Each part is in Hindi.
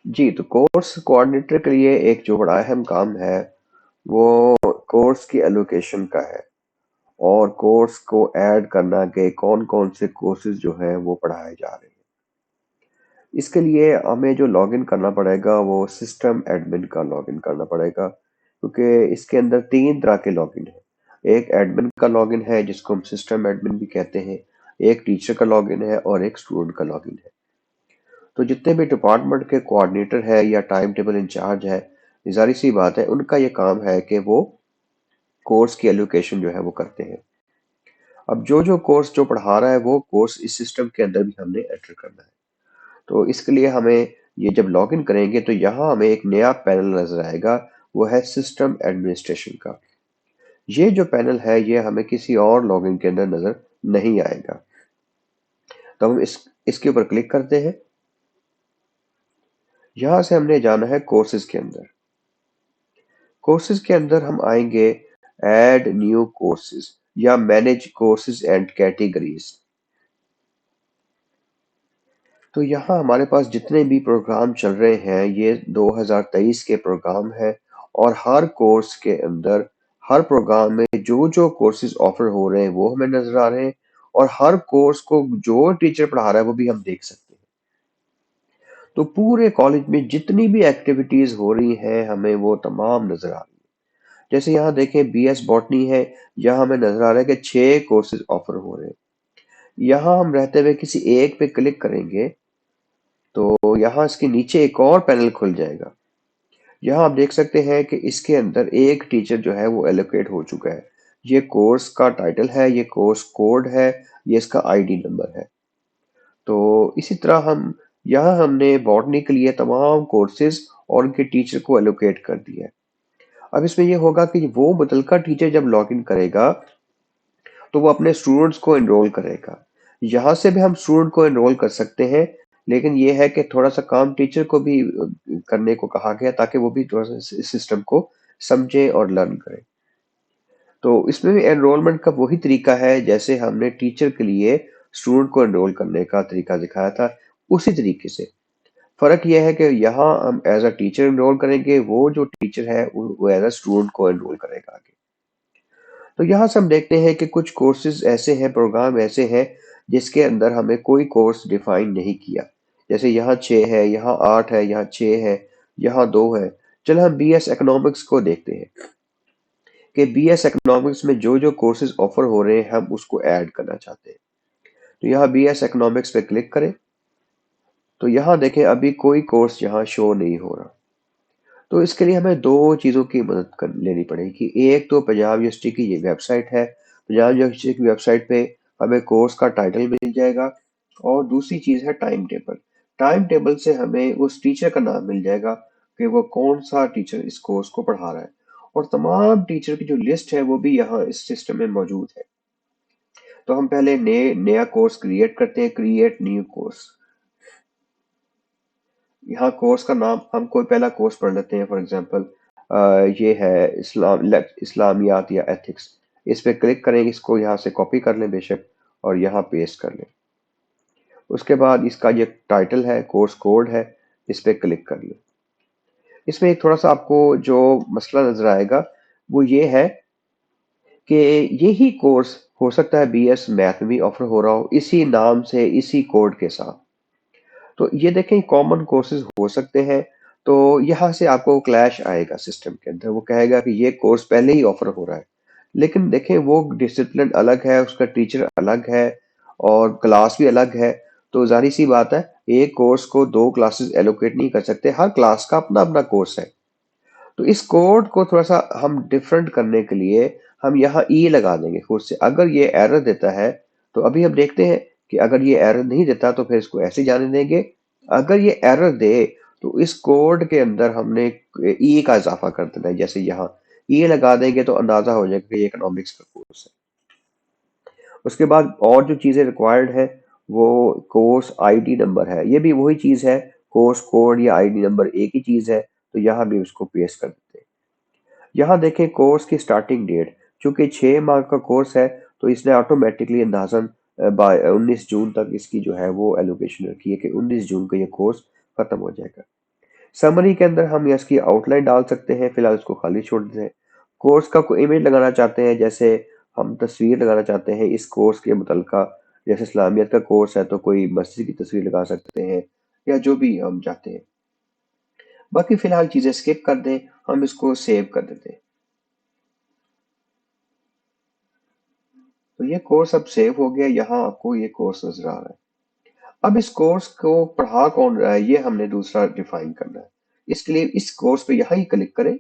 जी, तो कोर्स कोऑर्डिनेटर के लिए एक जो बड़ा अहम काम है, वो कोर्स की एलोकेशन का है और कोर्स को ऐड करना कि कौन-कौन से कोर्सेज़ जो हैं वो पढ़ाए जा रहे हैं। इसके लिए हमें जो लॉगिन करना पड़ेगा वो सिस्टम एडमिन का लॉगिन करना पड़ेगा, क्योंकि इसके अंदर 3 तरह के लॉगिन हैं। एक एडमिन का लॉगिन है जिसको हम सिस्टम एडमिन भी कहते हैं, एक टीचर का लॉगिन है और एक स्टूडेंट का लॉगिन है। तो जितने भी डिपार्टमेंट के कोऑर्डिनेटर है या टाइम टेबल इंचार्ज है, जाहिर सी बात है उनका ये काम है कि वो कोर्स की एलोकेशन जो है वो करते हैं। अब जो जो कोर्स जो पढ़ा रहा है वो कोर्स इस सिस्टम के अंदर भी हमने एंटर करना है। तो इसके लिए हमें ये जब लॉगिन करेंगे तो यहाँ हमें एक नया पैनल नजर आएगा, वो है सिस्टम एडमिनिस्ट्रेशन का। ये जो पैनल है ये हमें किसी और लॉगिन के अंदर नजर नहीं आएगा। तो हम इसके ऊपर क्लिक करते हैं। यहाँ से हमने जाना है कोर्सेज के अंदर। कोर्सेज के अंदर हम आएंगे ऐड न्यू कोर्सेज या मैनेज कोर्सेज एंड कैटेगरीज। तो यहाँ हमारे पास जितने भी प्रोग्राम चल रहे हैं ये 2023 के प्रोग्राम है और हर कोर्स के अंदर हर प्रोग्राम में जो जो कोर्सेज ऑफर हो रहे हैं वो हमें नजर आ रहे हैं और हर कोर्स को जो टीचर पढ़ा रहा है वो भी हम देख सकते हैं। तो पूरे कॉलेज में जितनी भी एक्टिविटीज हो रही हैं हमें वो तमाम नजर आ रही है। जैसे यहाँ देखें बीएस बॉटनी है, यहाँ हमें नजर आ रहा है कि 6 कोर्सेज ऑफर हो रहे हैं। यहाँ हम रहते हुए किसी एक पे क्लिक करेंगे तो यहाँ इसके नीचे एक और पैनल खुल जाएगा। यहाँ आप देख सकते हैं कि इसके अंदर एक टीचर जो है वो एलोकेट हो चुका है। ये कोर्स का टाइटल है, ये कोर्स कोड है, ये इसका आईडी नंबर है। तो इसी तरह हम यहाँ हमने बॉटनी के लिए तमाम कोर्सेज और उनके टीचर को एलोकेट कर दिया है। अब इसमें ये होगा कि वो मुतलका टीचर जब लॉगिन करेगा तो वो अपने स्टूडेंट्स को एनरोल करेगा। यहाँ से भी हम स्टूडेंट को एनरोल कर सकते हैं, लेकिन ये है कि थोड़ा सा काम टीचर को भी करने को कहा गया ताकि वो भी थोड़ा सा इस सिस्टम को समझे और लर्न करे। तो इसमें भी एनरोलमेंट का वही तरीका है जैसे हमने टीचर के लिए स्टूडेंट को एनरोल करने का तरीका दिखाया था, उसी तरीके से। फर्क यह है कि यहाँ हम एज अ टीचर एनरोल करेंगे, वो जो टीचर है वो एज अ स्टूडेंट को एनरोल करेगा आगे। तो यहाँ से हम देखते हैं कि कुछ कोर्सेज ऐसे हैं, प्रोग्राम ऐसे हैं जिसके अंदर हमें कोई कोर्स डिफाइन नहीं किया। जैसे यहाँ 6 है, यहाँ 8 है, यहाँ 6 है, यहाँ 2 है। चलो हम बीएस इकोनॉमिक्स को देखते हैं कि बीएस इकोनॉमिक्स में जो जो कोर्सेज ऑफर हो रहे हैं हम उसको ऐड करना चाहते हैं। तो यहाँ बीएस इकोनॉमिक्स पे क्लिक करें। तो यहाँ देखें अभी कोई कोर्स यहाँ शो नहीं हो रहा। तो इसके लिए हमें दो चीज़ों की मदद कर लेनी पड़ेगी। एक तो पंजाब यूनिवर्सिटी की ये वेबसाइट है। पंजाब यूनिवर्सिटी की वेबसाइट पे हमें कोर्स का टाइटल मिल जाएगा और दूसरी चीज़ है टाइम टेबल। टाइम टेबल से हमें उस टीचर का नाम मिल जाएगा कि वो कौन सा टीचर इस कोर्स को पढ़ा रहा है और तमाम टीचर की जो लिस्ट है वो भी यहाँ इस सिस्टम में मौजूद है। तो हम पहले नया कोर्स क्रिएट करते हैं, क्रिएट न्यू कोर्स। यहाँ कोर्स का नाम हम कोई पहला कोर्स पढ़ लेते हैं, फॉर एग्जांपल ये है इस्लामियात या एथिक्स। इस पे क्लिक करेंगे, इसको यहाँ से कॉपी कर लें बेशक और यहाँ पेस्ट कर लें। उसके बाद इसका ये टाइटल है, कोर्स कोड है, इस पे क्लिक कर लें। इसमें एक थोड़ा सा आपको जो मसला नजर आएगा वो ये है कि यही कोर्स हो सकता है बीएस मैथ में भी ऑफर हो रहा हो इसी नाम से इसी कोड के साथ। तो ये देखें कॉमन कोर्सेज हो सकते हैं। तो यहाँ से आपको क्लैश आएगा सिस्टम के अंदर, वो कहेगा कि ये कोर्स पहले ही ऑफर हो रहा है, लेकिन देखें वो डिसिप्लिन अलग है, उसका टीचर अलग है और क्लास भी अलग है। तो जाहिर सी बात है एक कोर्स को दो क्लासेस एलोकेट नहीं कर सकते, हर क्लास का अपना अपना कोर्स है। तो इस कोड को थोड़ा सा हम डिफरेंट करने के लिए हम यहाँ ई लगा देंगे खुद से। अगर ये एरर देता है तो अभी हम देखते हैं कि अगर ये एरर नहीं देता तो फिर इसको ऐसे जाने देंगे। अगर ये एरर दे तो इस कोड के अंदर हमने ई का इजाफा कर देना है। जैसे यहाँ ई लगा देंगे तो अंदाजा हो जाएगा कि ये इकोनॉमिक्स का कोर्स है। उसके बाद और जो चीजें रिक्वायर्ड है वो कोर्स आईडी नंबर है, ये भी वही चीज है, कोर्स कोड या आईडी नंबर एक ही चीज है। तो यहाँ भी उसको पेस्ट कर देते हैं। यहाँ देखें कोर्स की स्टार्टिंग डेट, चूंकि 6 माह का कोर्स है तो इसने ऑटोमेटिकली अंदाजन बाय 19 जून तक इसकी जो है वो एलोकेशन रखी है कि 19 जून को ये कोर्स खत्म हो जाएगा। समरी के अंदर हम इसकी आउटलाइन डाल सकते हैं, फिलहाल इसको खाली छोड़ देते हैं। कोर्स का कोई इमेज लगाना चाहते हैं, जैसे हम तस्वीर लगाना चाहते हैं इस कोर्स के मुतलका, जैसे इस्लामियत का कोर्स है तो कोई मस्जिद की तस्वीर लगा सकते हैं या जो भी हम चाहते हैं। बाकी फिलहाल चीजें स्किप कर दें, हम इसको सेव कर देते हैं। तो ये कोर्स अब सेव हो गया, यहाँ आपको ये कोर्स नजर आ रहा है। अब इस कोर्स को पढ़ा कौन रहा है ये हमने दूसरा डिफाइन करना है। इसके लिए इस कोर्स पे यहाँ ही क्लिक करें।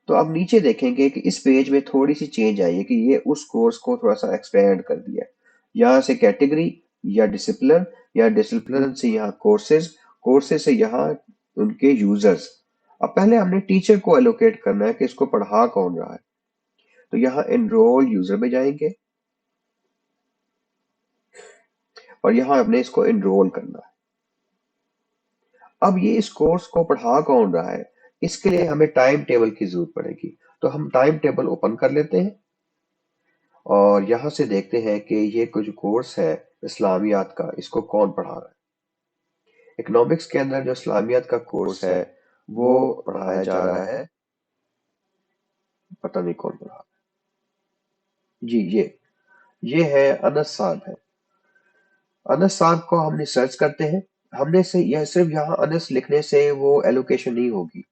तो आप नीचे देखेंगे कि इस पेज में थोड़ी सी चेंज आई है कि ये उस कोर्स को थोड़ा सा एक्सपेंड कर दिया है। यहाँ से कैटेगरी या डिसिप्लिन, या डिसिप्लिन से यहाँ कोर्सेज, कोर्सेज से यहाँ उनके यूजर्स। अब पहले हमने टीचर को एलोकेट करना है कि इसको पढ़ा कौन रहा है। तो यहाँ एनरोल यूजर में जाएंगे और यहाँ हमने इसको एनरोल करना है। अब ये इस कोर्स को पढ़ा कौन रहा है, इसके लिए हमें टाइम टेबल की जरूरत पड़ेगी। तो हम टाइम टेबल ओपन कर लेते हैं और यहाँ से देखते हैं कि ये कुछ कोर्स है इस्लामियात का, इसको कौन पढ़ा रहा है। इकोनॉमिक्स के अंदर जो इस्लामियात का कोर्स है वो पढ़ाया जा रहा है, पता नहीं कौन पढ़ा। जी ये है अनस साहब है। अनस साहब को हमने सर्च करते हैं। हमने से यह सिर्फ यहाँ अनस लिखने से वो एलोकेशन नहीं होगी,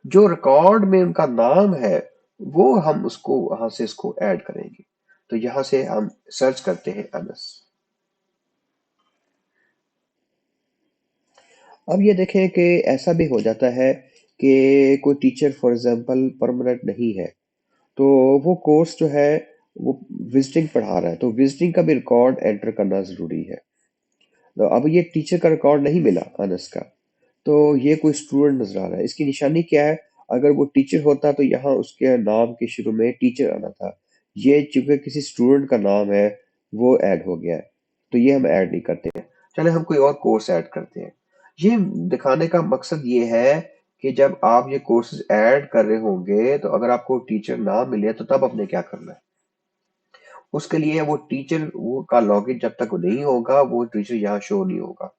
जो रिकॉर्ड में उनका नाम है वो हम उसको वहां से इसको ऐड करेंगे। तो यहाँ से हम सर्च करते हैं अनस। अब ये देखें कि ऐसा भी हो जाता है कि कोई टीचर फॉर एग्जांपल परमानेंट नहीं है, तो वो कोर्स जो है वो विजिटिंग पढ़ा रहा है, तो विजिटिंग का भी रिकॉर्ड एंटर करना जरूरी है। तो अब ये टीचर का रिकॉर्ड नहीं मिला अनस का, तो ये कोई स्टूडेंट नजर आ रहा है। इसकी निशानी क्या है, अगर वो टीचर होता तो यहाँ उसके नाम के शुरू में टीचर आना था। ये चूंकि किसी स्टूडेंट का नाम है वो ऐड हो गया है, तो ये हम ऐड नहीं करते हैं। चले हम कोई और कोर्स ऐड करते हैं। ये दिखाने का मकसद ये है कि जब आप ये कोर्सेज ऐड कर रहे होंगे तो अगर आपको टीचर ना मिले तो तब आपने क्या करना है। उसके लिए वो टीचर वो का लॉगिन जब तक नहीं होगा वो टीचर यहाँ शो नहीं होगा।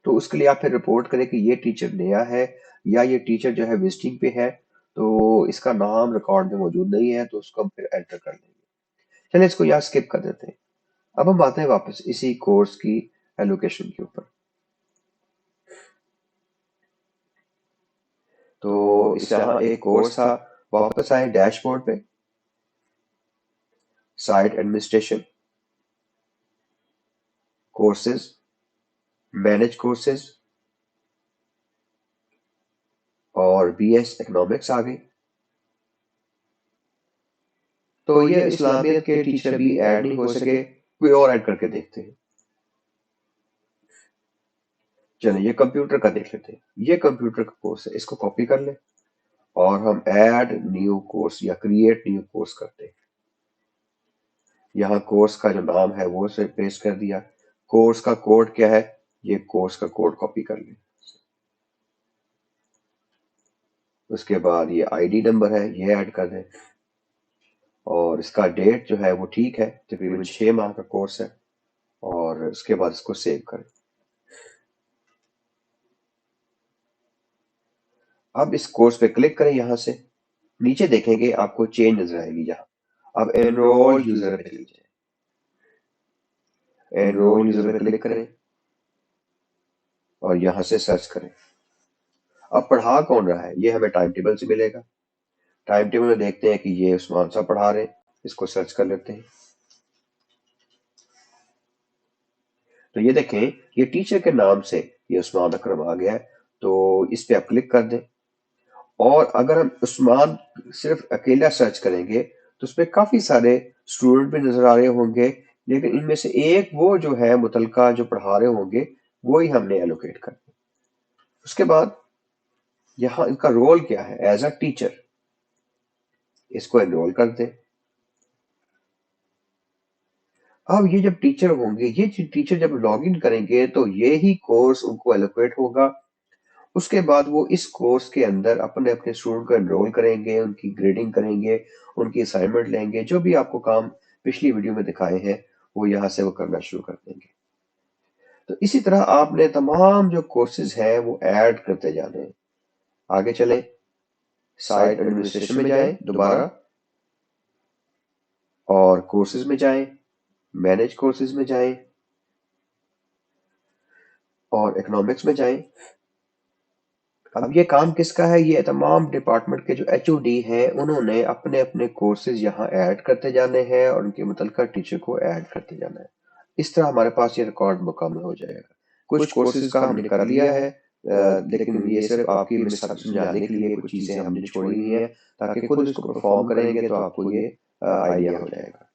तो उसके लिए आप फिर रिपोर्ट करें कि ये टीचर नया है या ये टीचर जो है विजिटिंग पे है, तो इसका नाम रिकॉर्ड में मौजूद नहीं है, तो उसको हम फिर एंटर कर लेंगे। चलिए इसको यहाँ स्किप कर देते हैं। अब हम आते हैं वापस इसी कोर्स की एलोकेशन के ऊपर। तो इस यहाँ एक कोर्स था, वापस आए डैशबोर्ड पे, site administration, courses, manage courses और बीएस इकोनॉमिक्स आ गई। तो ये इस्लामियत के टीचर भी ऐड नहीं हो सके, कोई और ऐड करके देखते हैं। चलिए ये कंप्यूटर का देख लेते हैं। ये कंप्यूटर का कोर्स है, इसको कॉपी कर ले और हम ऐड न्यू कोर्स या क्रिएट न्यू कोर्स करते हैं। यहाँ कोर्स का जो नाम है वो से पेस्ट कर दिया। कोर्स का कोड क्या है, ये कोर्स का कोड कॉपी कर ले। उसके बाद ये आईडी नंबर है ये ऐड कर दें और इसका डेट जो है वो ठीक है, तकरीबन 6 माह का कोर्स है। और उसके बाद इसको सेव करें। अब इस कोर्स पे क्लिक करें, यहाँ से नीचे देखेंगे आपको चेंज नजर आएगी। यहाँ अब एनरोल यूजर पे चले जाए, एनरोल यूजर पे क्लिक करें और यहाँ से सर्च करें। अब पढ़ा कौन रहा है ये हमें टाइम टेबल से मिलेगा। टाइम टेबल में देखते हैं कि ये उस्मान साहब पढ़ा रहे हैं, इसको सर्च कर लेते हैं। तो ये देखें ये टीचर के नाम से ये उस्मान अकरम आ गया है, तो इस पे आप क्लिक कर दें। और अगर हम उस्मान सिर्फ अकेला सर्च करेंगे तो उसमें काफी सारे स्टूडेंट भी नजर आ रहे होंगे, लेकिन इनमें से एक वो जो है मुतलका जो पढ़ा रहे होंगे वो ही हमने एलोकेट कर दिया। उसके बाद यहाँ इनका रोल क्या है एज अ टीचर, इसको एनरोल कर दें। अब ये जब टीचर होंगे, ये टीचर जब लॉगिन करेंगे तो ये ही कोर्स उनको एलोकेट होगा। उसके बाद वो इस कोर्स के अंदर अपने अपने स्टूडेंट को एनरोल करेंगे, उनकी ग्रेडिंग करेंगे, उनकी असाइनमेंट लेंगे, जो भी आपको काम पिछली वीडियो में दिखाए हैं वो यहाँ से वो करना शुरू कर देंगे। तो इसी तरह आपने तमाम जो कोर्सेज हैं वो ऐड करते जाने हैं। आगे चलें, साइट एडमिनिस्ट्रेशन में जाएं दोबारा और कोर्सेज में जाएं, मैनेज कोर्सेज में जाएं और इकोनॉमिक्स में जाएं। अब ये काम किसका है? ये तमाम डिपार्टमेंट के जो एचओडी हैं उन्होंने अपने अपने कोर्सेज यहाँ ऐड करते जाने हैं और उनके मुतलका टीचर को ऐड करते जाना है। इस तरह हमारे पास ये रिकॉर्ड मुकम्मल हो जाएगा। कुछ कोर्सेज का हमने कर लिया है, लेकिन ये सिर्फ आपकी मिसाल समझाने के लिए कुछ चीजें हमने छोड़ी हुई हैं ताकि खुद इसको परफॉर्म करेंगे तो आपको ये आइडिया हो जाएगा।